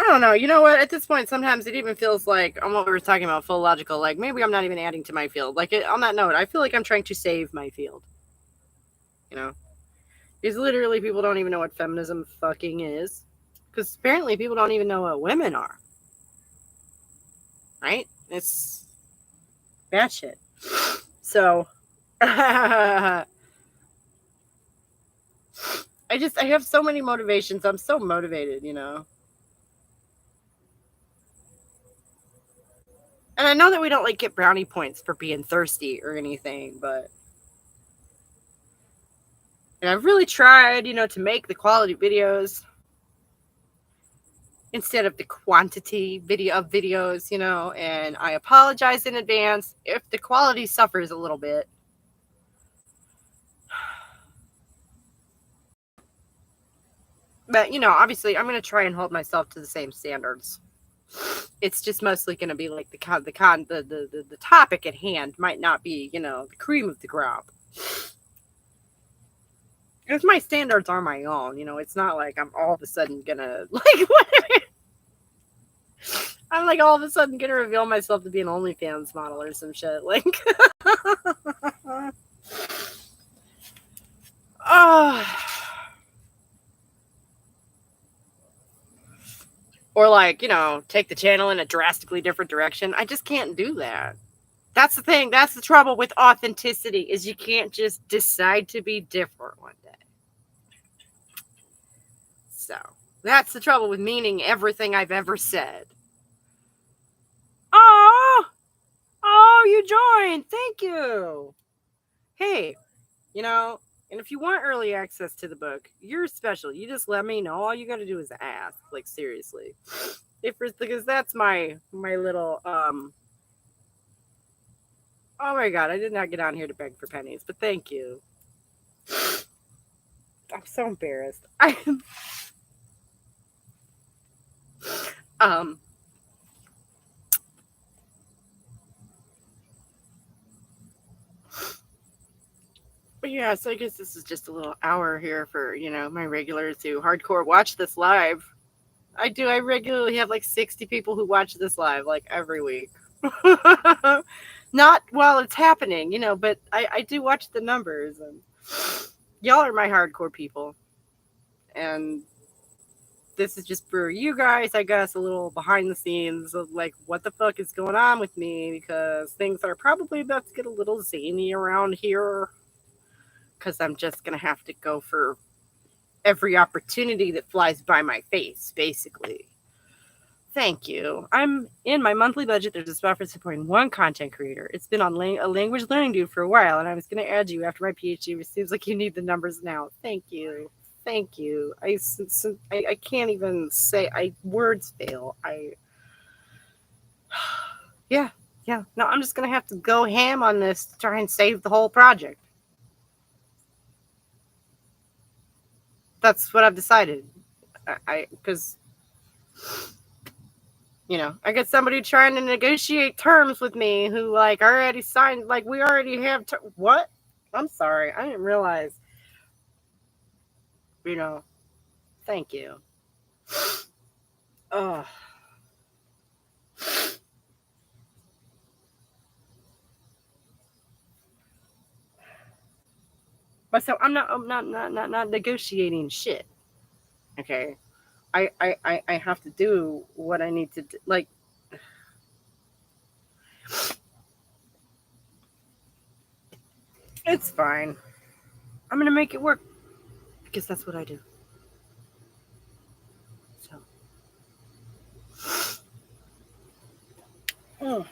don't know. You know what? At this point, sometimes it even feels like, on what we were talking about, full logical. Like, maybe I'm not even adding to my field. Like, on that note, I feel like I'm trying to save my field. You know? Because literally people don't even know what feminism fucking is. Because apparently people don't even know what women are. Right? It's bad shit. So, I have so many motivations. I'm so motivated, you know? And I know that we don't like get brownie points for being thirsty or anything, but and I've really tried, you know, to make the quality videos instead of the quantity of videos, you know, and I apologize in advance if the quality suffers a little bit. But, you know, obviously I'm going to try and hold myself to the same standards. It's just mostly going to be like the topic at hand might not be, you know, the cream of the crop. Because my standards are my own, you know, it's not like I'm all of a sudden gonna, like, I'm like all of a sudden gonna reveal myself to be an OnlyFans model or some shit. Like, or like, you know, take the channel in a drastically different direction. I just can't do that. That's the thing. That's the trouble with authenticity is you can't just decide to be different one day. So that's the trouble with meaning everything I've ever said. Oh, you joined. Thank you. Hey, you know, and if you want early access to the book, you're special. You just let me know. All you got to do is ask. Like, seriously. Because that's my little, oh my God, I did not get on here to beg for pennies, but thank you. I'm so embarrassed. But yeah, so I guess this is just a little hour here for, you know, my regulars who hardcore watch this live. I regularly have like 60 people who watch this live like every week. Not while it's happening, but I do watch the numbers, and y'all are my hardcore people. And this is just for you guys, I guess, a little behind the scenes of like what the fuck is going on with me, because things are probably about to get a little zany around here. Because I'm just going to have to go for every opportunity that flies by my face, basically. Thank you. I'm in my monthly budget. There's a spot for supporting one content creator. It's been on a language learning dude for a while, and I was going to add you after my PhD. It seems like you need the numbers now. Thank you. Thank you. I can't even say. Words fail. Yeah. No, I'm just going to have to go ham on this to try and save the whole project. That's what I've decided. Because I got somebody trying to negotiate terms with me who like already signed, like we already have what? I'm sorry, I didn't realize. Thank you. Oh. But so I'm not negotiating shit. Okay. I have to do what I need to do. Like, it's fine. I'm gonna make it work because that's what I do. So.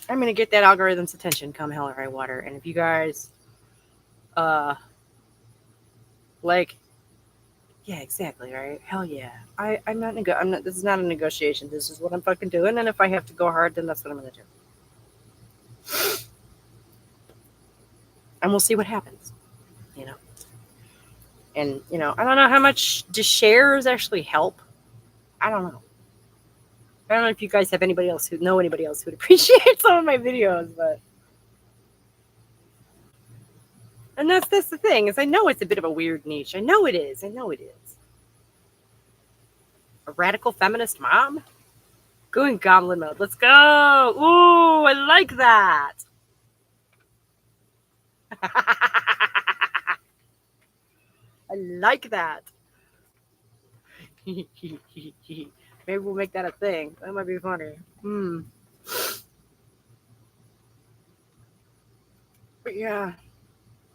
I'm gonna get that algorithm's attention come hell or high water. And if you guys like, yeah, exactly, right? Hell yeah. I'm not this is not a negotiation. This is what I'm fucking doing, and if I have to go hard, then that's what I'm gonna do. And we'll see what happens. And I don't know how much do shares actually help. I don't know. I don't know if you guys have anybody else who would appreciate some of my videos, but and that's the thing, is I know it's a bit of a weird niche. I know it is. A radical feminist mom? Going goblin mode. Let's go. Ooh, I like that. I like that. Maybe we'll make that a thing. That might be funny. But yeah.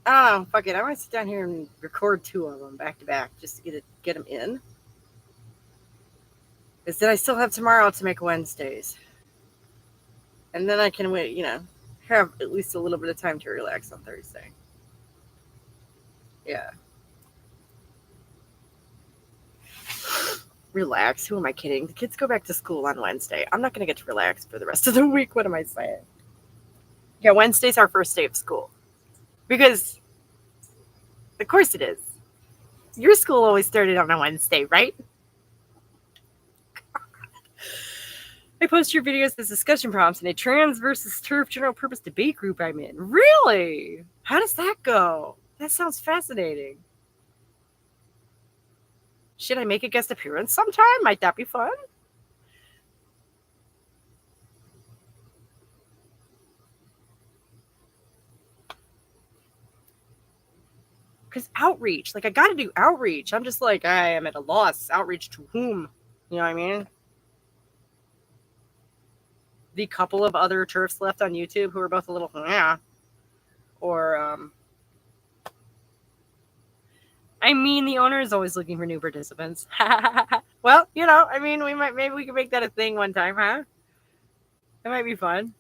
Oh, fuck it. I want to sit down here and record 2 of them back to back just to get them in. Is that I still have tomorrow to make Wednesdays. And then I can wait, have at least a little bit of time to relax on Thursday. Yeah. Relax? Who am I kidding? The kids go back to school on Wednesday. I'm not going to get to relax for the rest of the week. What am I saying? Yeah, Wednesday's our first day of school. Because, of course it is. Your school always started on a Wednesday, right? I post your videos as discussion prompts in a trans versus TERF general purpose debate group I'm in. Really? How does that go? That sounds fascinating. Should I make a guest appearance sometime? Might that be fun? Because outreach, like I got to do outreach. I'm just like, I am at a loss. Outreach to whom? You know what I mean? The couple of other TERFs left on YouTube who are both a little, or, I mean, the owner is always looking for new participants. Well, maybe we can make that a thing one time, huh? That might be fun.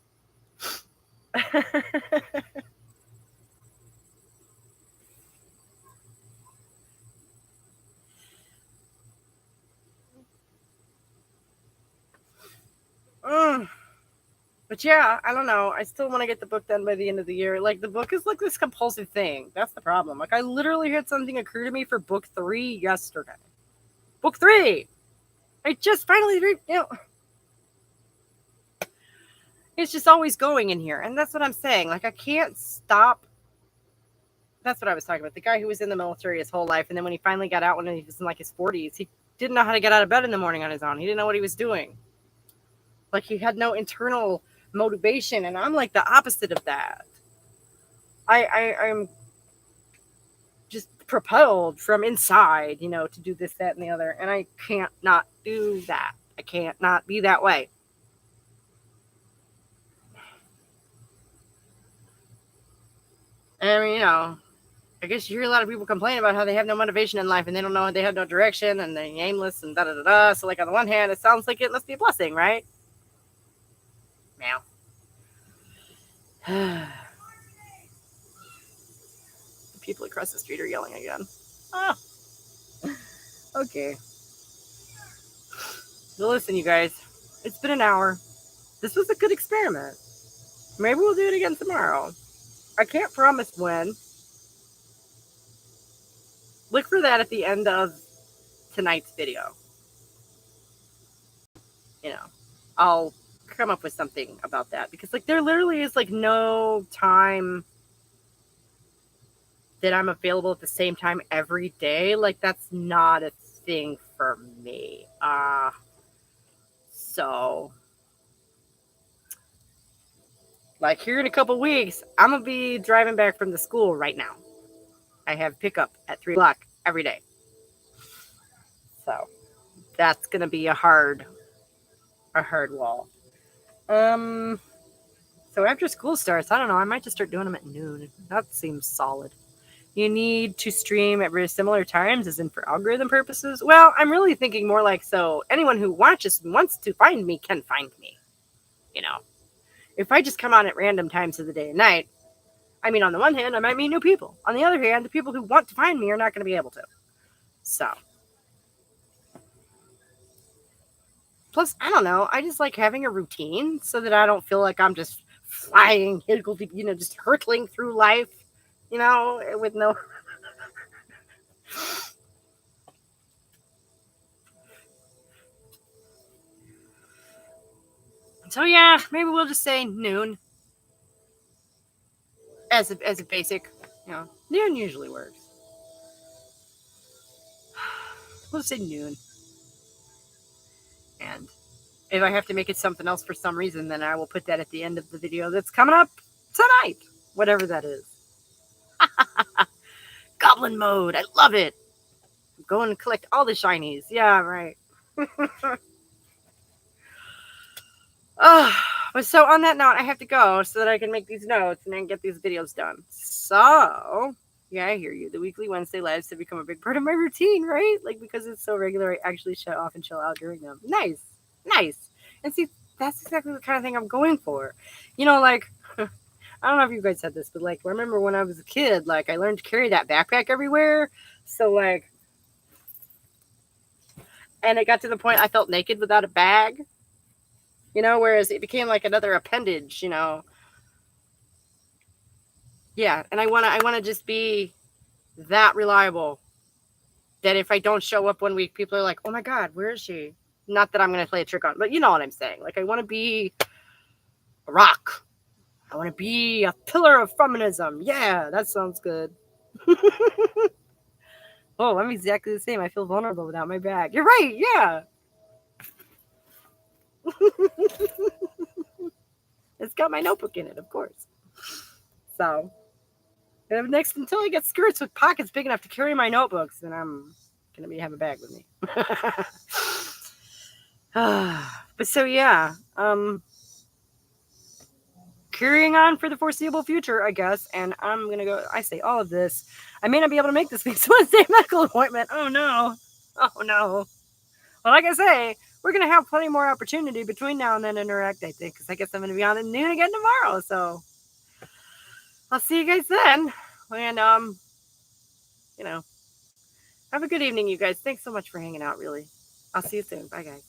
But yeah, I don't know. I still want to get the book done by the end of the year. Like, the book is like this compulsive thing. That's the problem. Like, I literally had something occur to me for book 3 yesterday. Book 3! I just finally it's just always going in here. And that's what I'm saying. Like, I can't stop. That's what I was talking about. The guy who was in the military his whole life, and then when he finally got out when he was in like his 40s, he didn't know how to get out of bed in the morning on his own. He didn't know what he was doing. Like he had no internal motivation, and I'm like the opposite of that. I'm just propelled from inside, to do this, that, and the other, and I can't not do that. I can't not be that way. I mean, I guess you hear a lot of people complain about how they have no motivation in life and they don't know, they have no direction and they're aimless and da da da da. So, like, on the one hand, it sounds like it must be a blessing, right? Meow. The people across the street are yelling again. Oh, okay. Well, listen, you guys, it's been an hour. This was a good experiment. Maybe we'll do it again tomorrow. I can't promise when. Look for that at the end of tonight's video. I'll come up with something about that because, like, there literally is, like, no time that I'm available at the same time every day. Like, that's not a thing for me. So, like, here in a couple weeks, I'm going to be driving back from the school right now. I have pickup at 3 o'clock every day. So, that's going to be a hard wall. So after school starts, I don't know, I might just start doing them at noon. That seems solid. You need to stream at very similar times as in for algorithm purposes. Well, I'm really thinking more like, so anyone who watches and wants to find me can find me. If I just come on at random times of the day and night, I mean, on the one hand, I might meet new people. On the other hand, the people who want to find me are not going to be able to. So. Plus, I don't know, I just like having a routine so that I don't feel like I'm just flying, just hurtling through life, with no... So yeah, maybe we'll just say noon as a basic, noon usually works. We'll say noon. And if I have to make it something else for some reason, then I will put that at the end of the video that's coming up tonight, whatever that is. Goblin mode, I love it. I'm going to collect all the shinies. Yeah, right. But so on that note, I have to go so that I can make these notes and then get these videos done. So, yeah, I hear you. The weekly Wednesday lives have become a big part of my routine, right? Like, because it's so regular, I actually shut off and chill out during them. Nice. And see, that's exactly the kind of thing I'm going for. Like, I don't know if you guys said this, but, like, remember when I was a kid, like, I learned to carry that backpack everywhere. So, like, and it got to the point I felt naked without a bag. Whereas it became like another appendage, Yeah, and I wanna just be that reliable that if I don't show up one week, people are like, "Oh my God, where is she?" Not that I'm gonna play a trick on, but you know what I'm saying. Like, I want to be a rock. I want to be a pillar of feminism. Yeah, that sounds good. Oh, I'm exactly the same. I feel vulnerable without my bag. You're right. Yeah. It's got my notebook in it, of course. So, next, until I get skirts with pockets big enough to carry my notebooks, then I'm going to have a bag with me. But so, yeah. Carrying on for the foreseeable future, I guess. And I'm going to go, I say all of this. I may not be able to make this week's Wednesday medical appointment. Oh, no. Well, like I say, we're going to have plenty more opportunity between now and then to interact, I think, because I guess I'm going to be on at noon again tomorrow. So I'll see you guys then. And, have a good evening, you guys. Thanks so much for hanging out, really. I'll see you soon. Bye, guys.